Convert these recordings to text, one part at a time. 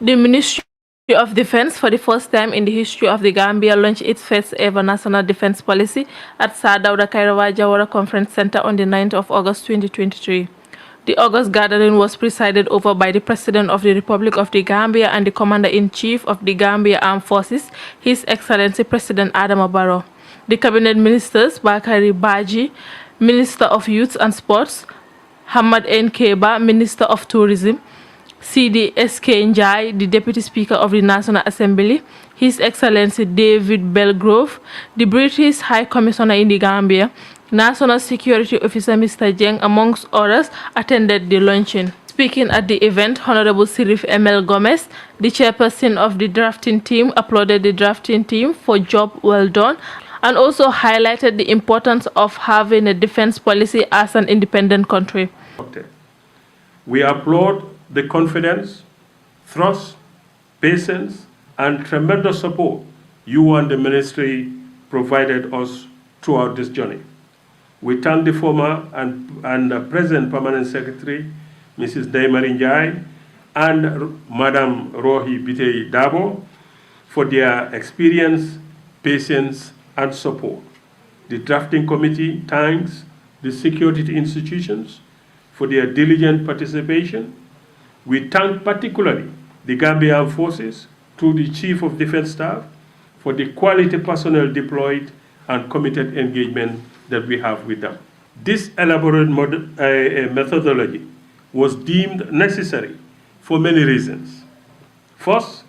The Ministry of Defense, for the first time in the history of the Gambia, launched its first ever national defense policy at Sir Dawda Kairaba Jawara Conference Center on the 9th of August 2023. The August gathering was presided over by the President of the Republic of the Gambia and the Commander-in-Chief of the Gambia Armed Forces, His Excellency President Adama Barrow. The Cabinet Ministers, Bakari Baji, Minister of Youth and Sports, Hamad N. Keba, Minister of Tourism, CD S.K. Njai, the Deputy Speaker of the National Assembly, His Excellency David Belgrove, the British High Commissioner in the Gambia, National Security Officer Mr. Jeng, amongst others, attended the luncheon. Speaking at the event, Honorable Sirif M.L. Gomez, the chairperson of the drafting team, applauded the drafting team for job well done and also highlighted the importance of having a defense policy as an independent country. We applaud the confidence, trust, patience, and tremendous support you and the ministry provided us throughout this journey. We thank the former and present Permanent Secretary, Mrs. Daimarin Njai, and Madam Rohi Bitei Dabo for their experience, patience, and support. The drafting committee thanks the security institutions for their diligent participation. We thank particularly the Gambia Armed Forces through the Chief of Defense Staff for the quality personnel deployed and committed engagement that we have with them. This elaborate methodology was deemed necessary for many reasons. First,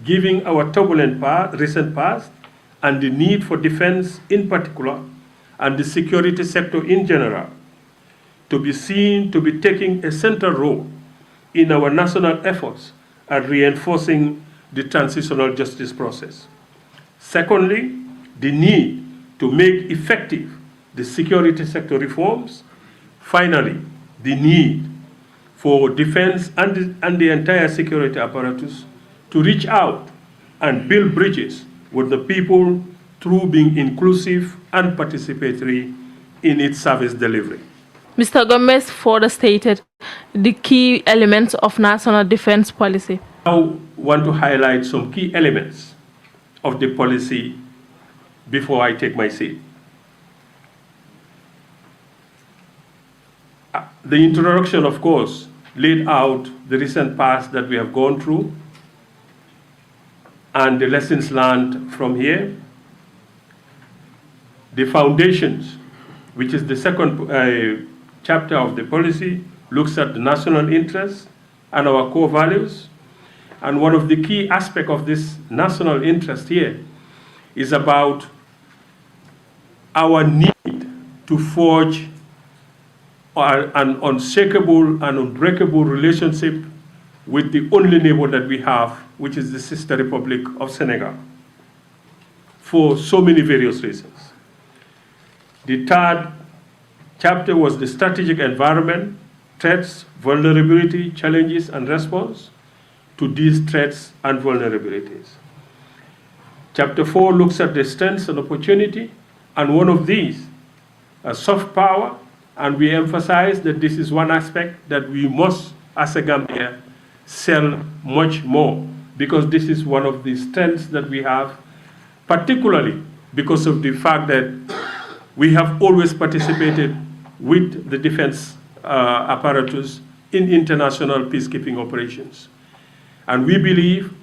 given our turbulent recent past and the need for defense in particular and the security sector in general to be seen to be taking a central role in our national efforts at reinforcing the transitional justice process. Secondly, the need to make effective the security sector reforms. Finally, the need for defense and the entire security apparatus to reach out and build bridges with the people through being inclusive and participatory in its service delivery. Mr. Gomez further stated the key elements of national defense policy. I want to highlight some key elements of the policy before I take my seat. The introduction, of course, laid out the recent past that we have gone through and the lessons learned from here. The foundations, which is the second chapter of the policy, looks at the national interest and our core values. And one of the key aspects of this national interest here is about our need to forge an unshakable and unbreakable relationship with the only neighbor that we have, which is the sister Republic of Senegal, for so many various reasons. The third chapter was the strategic environment, threats, vulnerability, challenges, and response to these threats and vulnerabilities. Chapter 4 looks at the strengths and opportunity, and one of these, soft power, and we emphasize that this is one aspect that we must, as a Gambia, sell much more, because this is one of the strengths that we have, particularly because of the fact that we have always participated with the defense apparatus in international peacekeeping operations. And we believe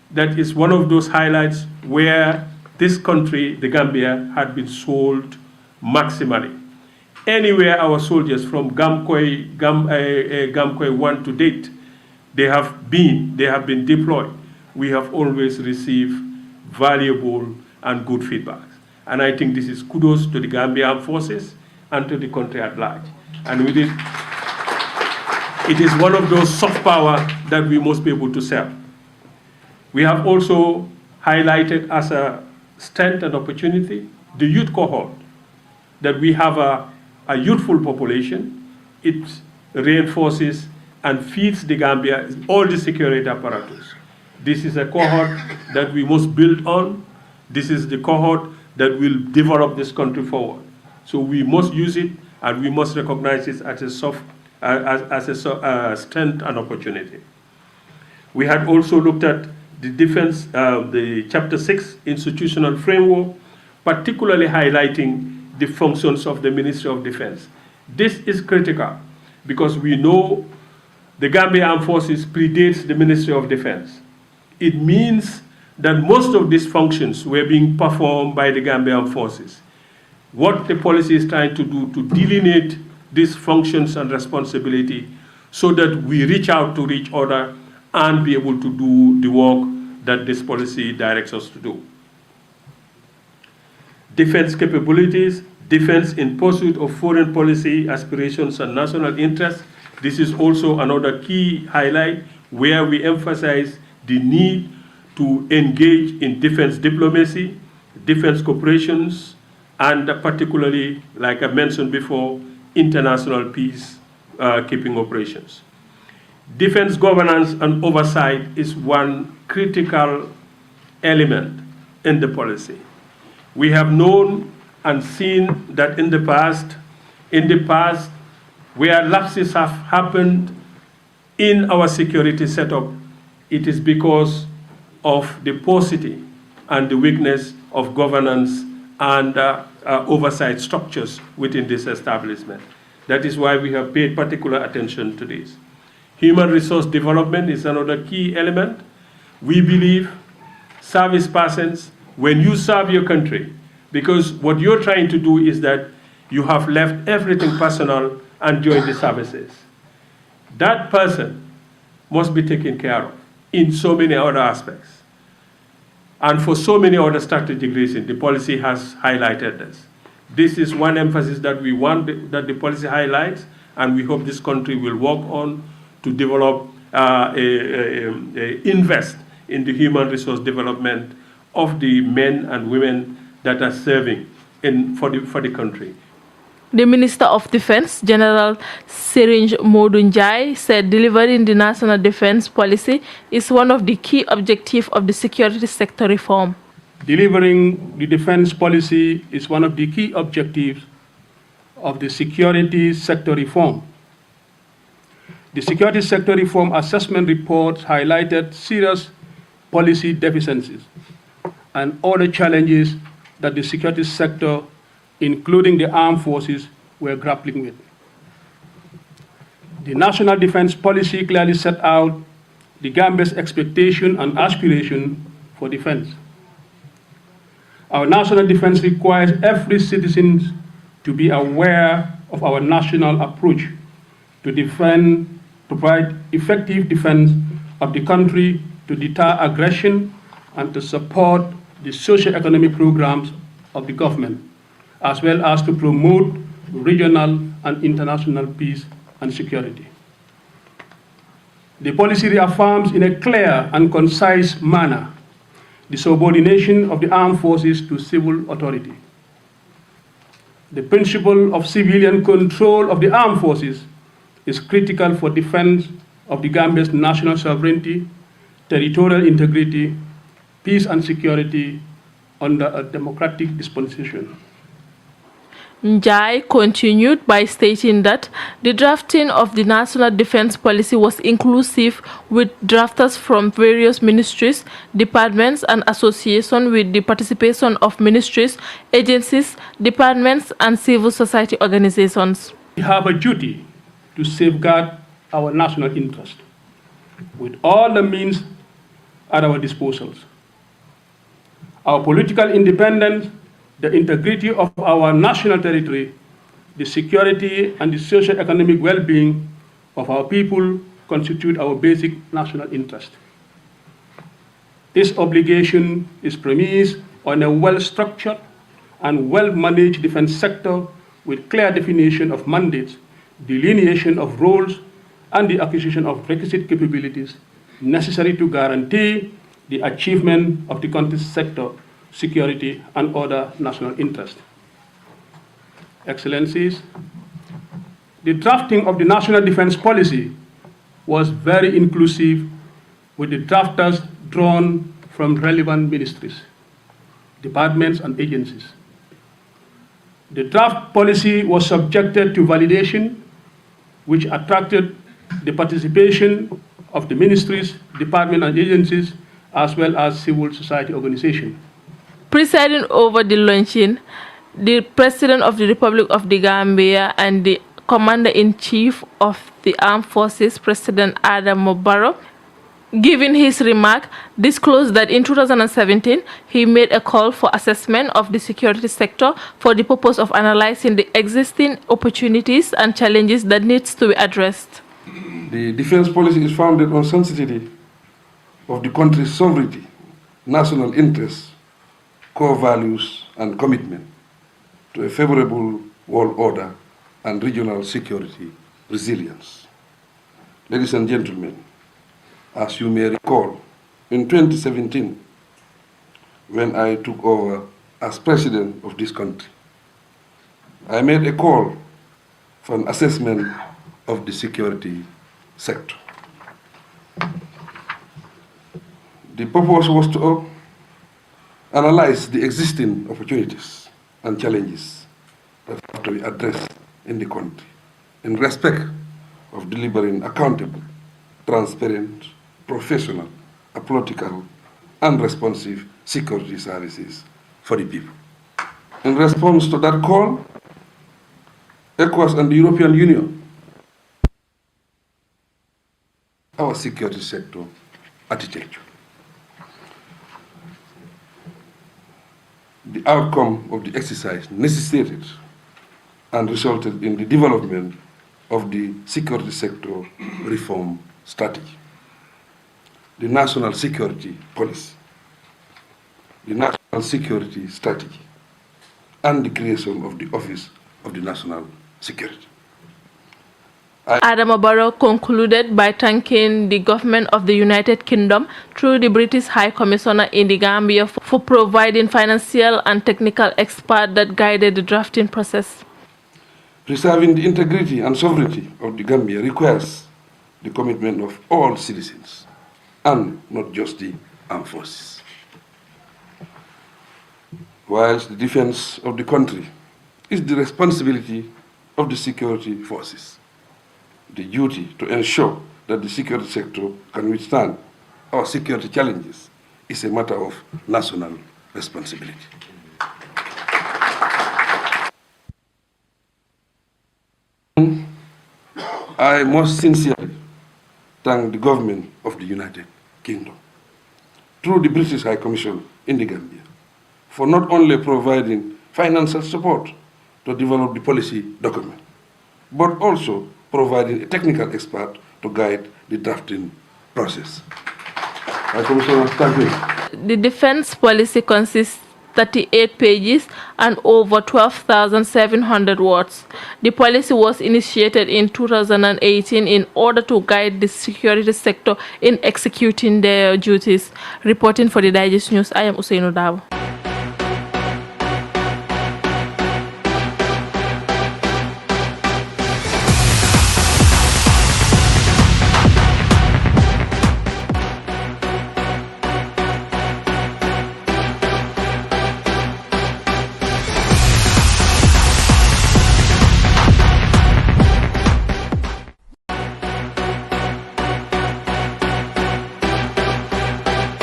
that is one of those highlights where this country, the Gambia, had been sold maximally. Anywhere our soldiers from Gamkoy 1 to date, they have been deployed, we have always received valuable and good feedback. And I think this is kudos to the Gambia Armed Forces and to the country at large. And with it is one of those soft power that we must be able to sell. We have also highlighted as a strength and opportunity the youth cohort, that we have a youthful population. It reinforces and feeds the Gambia, all the security apparatus. This is a cohort that we must build on. This is the cohort that will develop this country forward. So we must use it, and we must recognize it as a strength and opportunity. We had also looked at the defense, the Chapter 6 institutional framework, particularly highlighting the functions of the Ministry of Defense. This is critical because we know the Gambia Armed Forces predates the Ministry of Defense. It means that most of these functions were being performed by the Gambia Armed Forces. What the policy is trying to do to delineate these functions and responsibility so that we reach out to each other and be able to do the work that this policy directs us to do. Defense capabilities, defense in pursuit of foreign policy aspirations and national interests. This is also another key highlight where we emphasize the need to engage in defense diplomacy, defense cooperations, and particularly, like I mentioned before, international peace-keeping operations. Defense governance and oversight is one critical element in the policy. We have known and seen that in the past, where lapses have happened in our security setup, it is because of the paucity and the weakness of governance and oversight structures within this establishment. That is why we have paid particular attention to this. Human resource development is another key element. We believe service persons, when you serve your country, because what you're trying to do is that you have left everything personal and joined the services. That person must be taken care of in so many other aspects. And for so many other strategic reasons, the policy has highlighted this. This is one emphasis that we want that the policy highlights, and we hope this country will work on to develop, invest in the human resource development of the men and women that are serving for the country. The Minister of Defense, General Sirinj Modunjai, said delivering the national defense policy is one of the key objectives of the security sector reform. Delivering the defense policy is one of the key objectives of the security sector reform. The security sector reform assessment report highlighted serious policy deficiencies and other challenges that the security sector, including the armed forces, were grappling with. The national defense policy clearly set out the Gambia's expectation and aspiration for defense. Our national defense requires every citizen to be aware of our national approach to defend, provide effective defense of the country, to deter aggression, and to support the socio-economic programs of the government, as well as to promote regional and international peace and security. The policy reaffirms in a clear and concise manner the subordination of the armed forces to civil authority. The principle of civilian control of the armed forces is critical for defense of the Gambia's national sovereignty, territorial integrity, peace and security under a democratic dispensation. Njai continued by stating that the drafting of the national defense policy was inclusive, with drafters from various ministries, departments, and associations, with the participation of ministries, agencies, departments, and civil society organizations. We have a duty to safeguard our national interest with all the means at our disposal. Our political independence, the integrity of our national territory, the security and the socio-economic well-being of our people constitute our basic national interest. This obligation is premised on a well-structured and well-managed defense sector with clear definition of mandates, delineation of roles, and the acquisition of requisite capabilities necessary to guarantee the achievement of the country's sector, security, and other national interests. Excellencies, the drafting of the national defense policy was very inclusive, with the drafters drawn from relevant ministries, departments, and agencies. The draft policy was subjected to validation, which attracted the participation of the ministries, departments, and agencies, as well as civil society organizations. Presiding over the launching, the President of the Republic of the Gambia and the Commander-in-Chief of the Armed Forces, President Adam Barrow, giving his remark, disclosed that in 2017, he made a call for assessment of the security sector for the purpose of analyzing the existing opportunities and challenges that needs to be addressed. The defense policy is founded on sensitivity of the country's sovereignty, national interests, core values, and commitment to a favorable world order and regional security resilience. Ladies and gentlemen, as you may recall, in 2017, when I took over as president of this country, I made a call for an assessment of the security sector. The purpose was to analyze the existing opportunities and challenges that have to be addressed in the country in respect of delivering accountable, transparent, professional, apolitical, and responsive security services for the people. In response to that call, ECOWAS and the European Union, our security sector architecture. The outcome of the exercise necessitated and resulted in the development of the security sector reform strategy, the national security policy, the national security strategy, and the creation of the Office of the National Security. Adam Barrow concluded by thanking the government of the United Kingdom through the British High Commissioner in the Gambia for providing financial and technical expert that guided the drafting process. Preserving the integrity and sovereignty of the Gambia requires the commitment of all citizens, and not just the armed forces. Whilst the defense of the country is the responsibility of the security forces, the duty to ensure that the security sector can withstand our security challenges is a matter of national responsibility. I most sincerely thank the government of the United Kingdom, through the British High Commission in the Gambia, for not only providing financial support to develop the policy document, but also providing a technical expert to guide the drafting process. High Commissioner, thank you. The defense policy consists 38 pages and over 12,700 words. The policy was initiated in 2018 in order to guide the security sector in executing their duties. Reporting for the Digest News, I am Usainu Dabo.